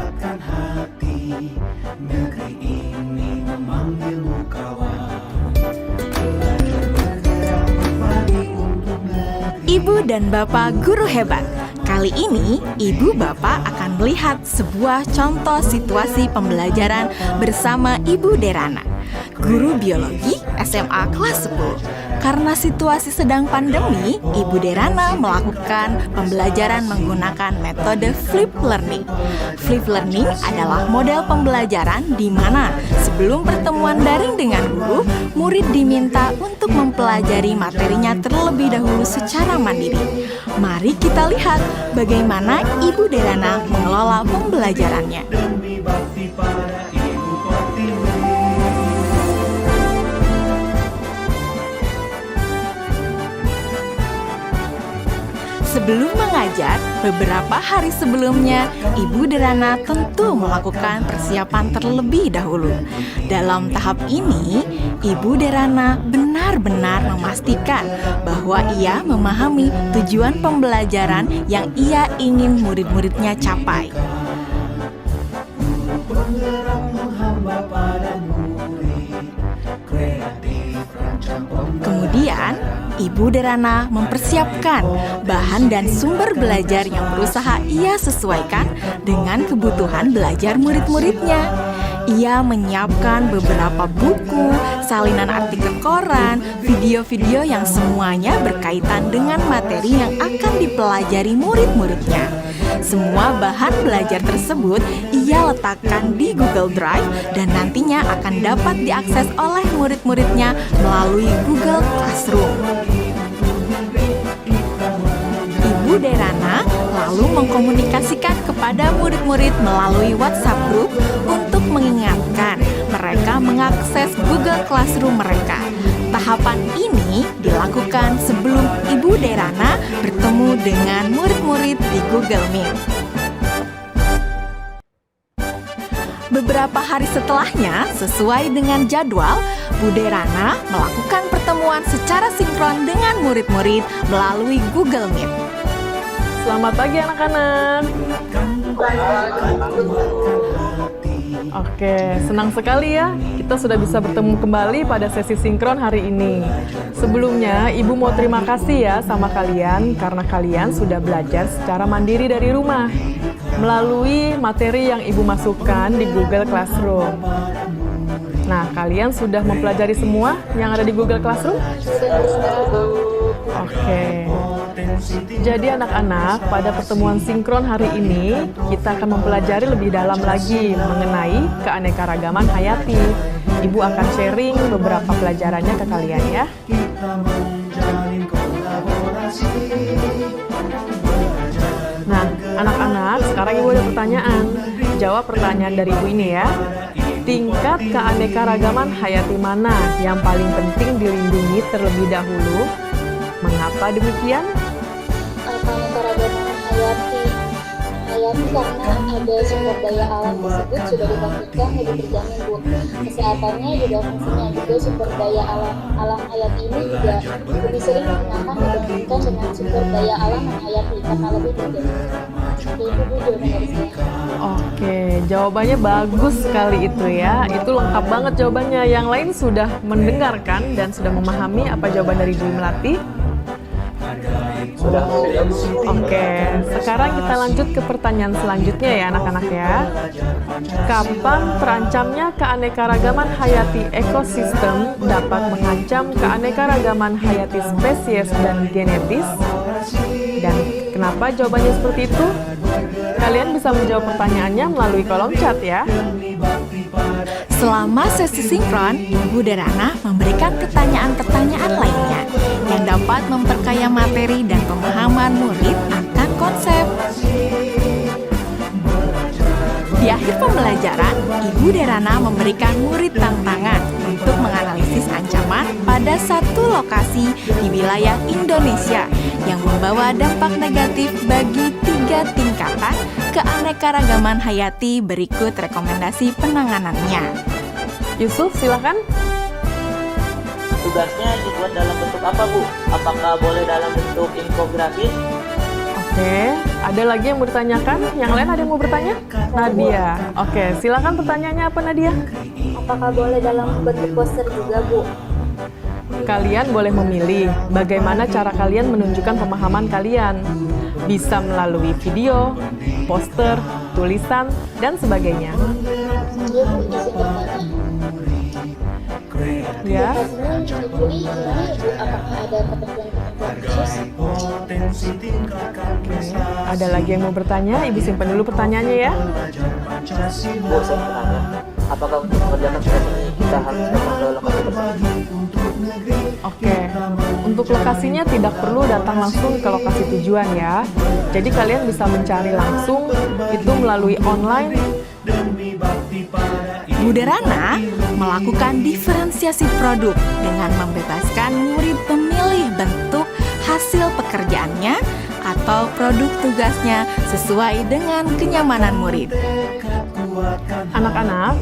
menguatkan hati. Negeri ini memanggilmu kawan. Belajar bergerak berbagi untuk negeri. Ibu dan Bapak guru hebat. Kali ini, Ibu Bapak akan melihat sebuah contoh situasi pembelajaran bersama Ibu Derana, guru biologi SMA kelas 10. Karena situasi sedang pandemi, Ibu Derana melakukan pembelajaran menggunakan metode flip learning. Flip learning adalah model pembelajaran di mana sebelum pertemuan daring dengan guru, murid diminta untuk mempelajari materinya terlebih dahulu secara mandiri. Mari kita lihat bagaimana Ibu Derana mengelola pembelajarannya. Demi bakti pada ibu pertiwi. Sebelum mengajar, beberapa hari sebelumnya, Ibu Derana tentu melakukan persiapan terlebih dahulu. Dalam tahap ini, Ibu Derana benar-benar memastikan bahwa ia memahami tujuan pembelajaran yang ia ingin murid-muridnya capai. Penggerak menghamba pada murid. Kreatif rancang pembelajaran. Kemudian, Ibu Derana mempersiapkan bahan dan sumber belajar yang berusaha ia sesuaikan dengan kebutuhan belajar murid-muridnya. Ia menyiapkan beberapa buku, salinan artikel koran, video-video yang semuanya berkaitan dengan materi yang akan dipelajari murid-muridnya. Semua bahan belajar tersebut ia letakkan di Google Drive dan nantinya akan dapat diakses oleh murid-muridnya melalui Google Classroom. Ibu Derana lalu mengkomunikasikan kepada murid-murid melalui WhatsApp Group untuk mengingatkan mereka mengakses Google Classroom mereka. Tahapan ini dilakukan sebelum Ibu Derana bertemu dengan murid-murid di Google Meet. Beberapa hari setelahnya, sesuai dengan jadwal, Bu Derana melakukan pertemuan secara sinkron dengan murid-murid melalui Google Meet. Selamat pagi anak-anak. Oke, senang sekali ya kita sudah bisa bertemu kembali pada sesi sinkron hari ini. Sebelumnya, Ibu mau terima kasih ya sama kalian karena kalian sudah belajar secara mandiri dari rumah melalui materi yang Ibu masukkan di Google Classroom. Nah, kalian sudah mempelajari semua yang ada di Google Classroom? Oke. Jadi anak-anak, pada pertemuan sinkron hari ini, kita akan mempelajari lebih dalam lagi mengenai keanekaragaman hayati. Ibu akan sharing beberapa pelajarannya ke kalian ya. Nah, anak-anak, sekarang Ibu ada pertanyaan. Jawab pertanyaan dari Ibu ini ya. Tingkat keanekaragaman hayati mana yang paling penting dilindungi terlebih dahulu? Mengapa demikian? Keanekaragaman hayati karena ada sumber daya alam tersebut sudah dipastikan lebih terjamin, Bu. Kesehatannya juga fungsinya juga sumber daya alam hayati ini juga lebih sering digunakan dibandingkan dengan sumber daya alam hayati karena lebih terjamin. Jadi itu Bu jawaban dari saya. Oke, jawabannya bagus sekali itu ya. Itu lengkap banget jawabannya. Yang lain sudah mendengarkan dan sudah memahami apa jawaban dari Ibu Melati? Sudah. Oke, sekarang kita lanjut ke pertanyaan selanjutnya ya anak-anak ya. Kapan terancamnya keanekaragaman hayati ekosistem dapat mengancam keanekaragaman hayati spesies dan genetis? Dan kenapa jawabannya seperti itu? Kalian bisa menjawab pertanyaannya melalui kolom chat ya. Selama sesi sinkron, Ibu Derana memberikan pertanyaan-pertanyaan lainnya yang dapat memperkaya materi dan pemahaman murid akan konsep. Di akhir pembelajaran, Ibu Derana memberikan murid tantangan untuk menganalisis ancaman pada satu lokasi di wilayah Indonesia yang membawa dampak negatif bagi 3 tingkatan keanekaragaman hayati. Berikut rekomendasi penanganannya. Yusuf, silakan. Tugasnya dibuat dalam bentuk apa, Bu? Apakah boleh dalam bentuk infografis? Oke, ada lagi yang mau ditanyakan? Yang lain ada yang mau bertanya? Nadia. Oke, silakan pertanyaannya apa Nadia? Apakah boleh dalam bentuk poster juga, Bu? Kalian boleh memilih bagaimana cara kalian menunjukkan pemahaman kalian. Bisa melalui video, poster, tulisan, dan sebagainya. Iya, Bu, izin bertanya. Ya, Pastinya yang dipilih gimana ya, Bu? Apakah ada ketentuan-ketentuan khusus? ada lagi yang mau bertanya? Ibu simpan dulu pertanyaannya ya. Bu, saya mau tanya, apakah untuk mengerjakan tugas ini kita harus datang ke lokasi tersebut? Oke, untuk lokasinya tidak perlu datang langsung ke lokasi tujuan ya. Jadi kalian bisa mencari langsung itu melalui online. Bu Derana melakukan diferensiasi produk dengan membebaskan murid memilih bentuk hasil pekerjaannya atau produk tugasnya sesuai dengan kenyamanan murid. Anak-anak,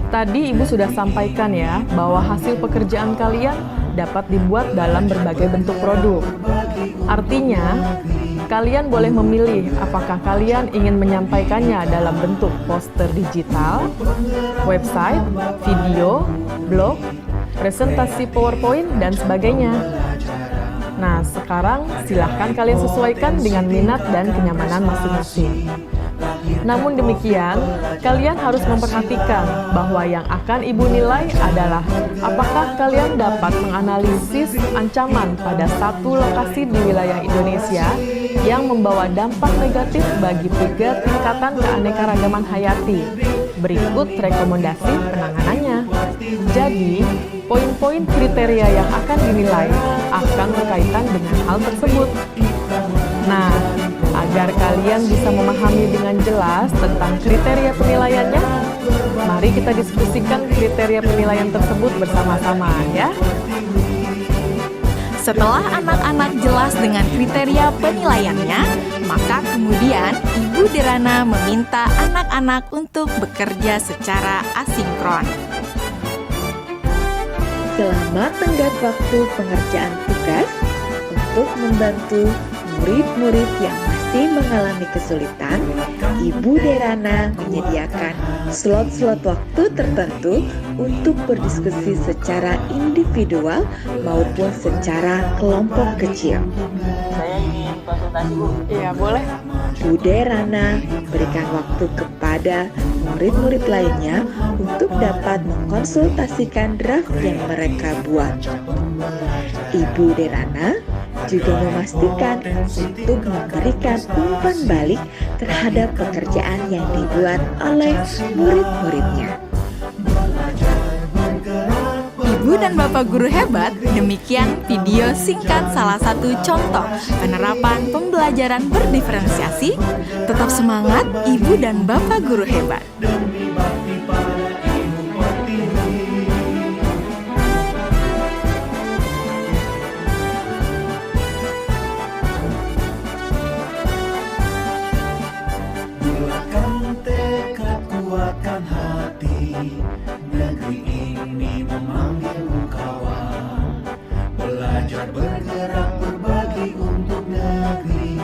tadi Ibu sudah sampaikan ya bahwa hasil pekerjaan kalian dapat dibuat dalam berbagai bentuk produk. Artinya, kalian boleh memilih apakah kalian ingin menyampaikannya dalam bentuk poster digital, website, video, blog, presentasi PowerPoint, dan sebagainya. Nah, sekarang silahkan kalian sesuaikan dengan minat dan kenyamanan masing-masing. Namun demikian, kalian harus memperhatikan bahwa yang akan Ibu nilai adalah apakah kalian dapat menganalisis ancaman pada satu lokasi di wilayah Indonesia yang membawa dampak negatif bagi 3 tingkatan keanekaragaman hayati. Berikut rekomendasi penanganannya. Jadi, poin-poin kriteria yang akan dinilai akan berkaitan dengan hal tersebut. Nah, agar kalian bisa memahami dengan jelas tentang kriteria penilaiannya, mari kita diskusikan kriteria penilaian tersebut bersama-sama ya. Setelah anak-anak jelas dengan kriteria penilaiannya, maka kemudian Ibu Derana meminta anak-anak untuk bekerja secara asinkron. Selama tenggat waktu pengerjaan tugas untuk membantu murid-murid yang masih mengalami kesulitan, Ibu Derana menyediakan slot-slot waktu tertentu untuk berdiskusi secara individual maupun secara kelompok kecil. Saya ingin konsultasi, Bu. Iya, boleh. Bu Derana berikan waktu kepada murid-murid lainnya untuk dapat mengkonsultasikan draft yang mereka buat. Ibu Derana juga memastikan untuk memberikan umpan balik terhadap pekerjaan yang dibuat oleh murid-muridnya. Ibu dan Bapak Guru Hebat, demikian video singkat salah satu contoh penerapan pembelajaran berdiferensiasi. Tetap semangat Ibu dan Bapak Guru Hebat. Bulatkan tekad, kuatkan hati, negeri ini memanggilmu kawan. Belajar bergerak berbagi untuk negeri,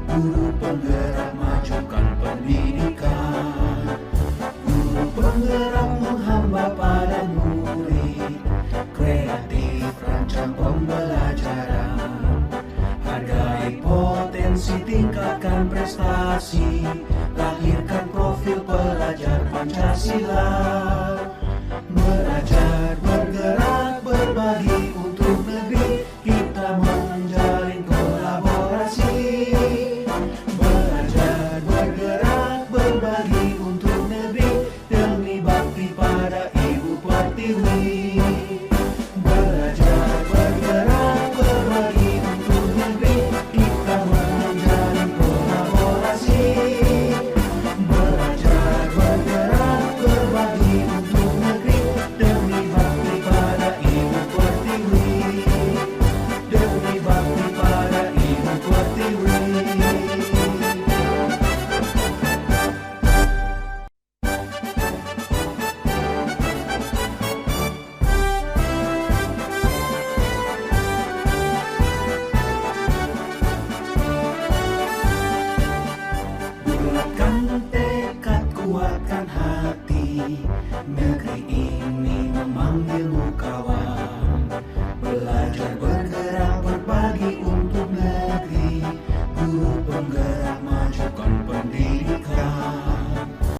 guru penggerak majukan pendidikan. Guru penggerak menghamba pada murid, kreatif rancang pembelajaran. Hargai potensi, tingkatkan prestasi, lahirkan profil pelajar Pancasila. Belajar, bergerak, berbagi untuk negeri, kita menjalin kolaborasi. Belajar, bergerak, berbagi untuk negeri, demi bakti pada Ibu Pertiwi. Belajar, bergerak, berbagi untuk negeri, kita menjalin kolaborasi. Belajar, bergerak, berbagi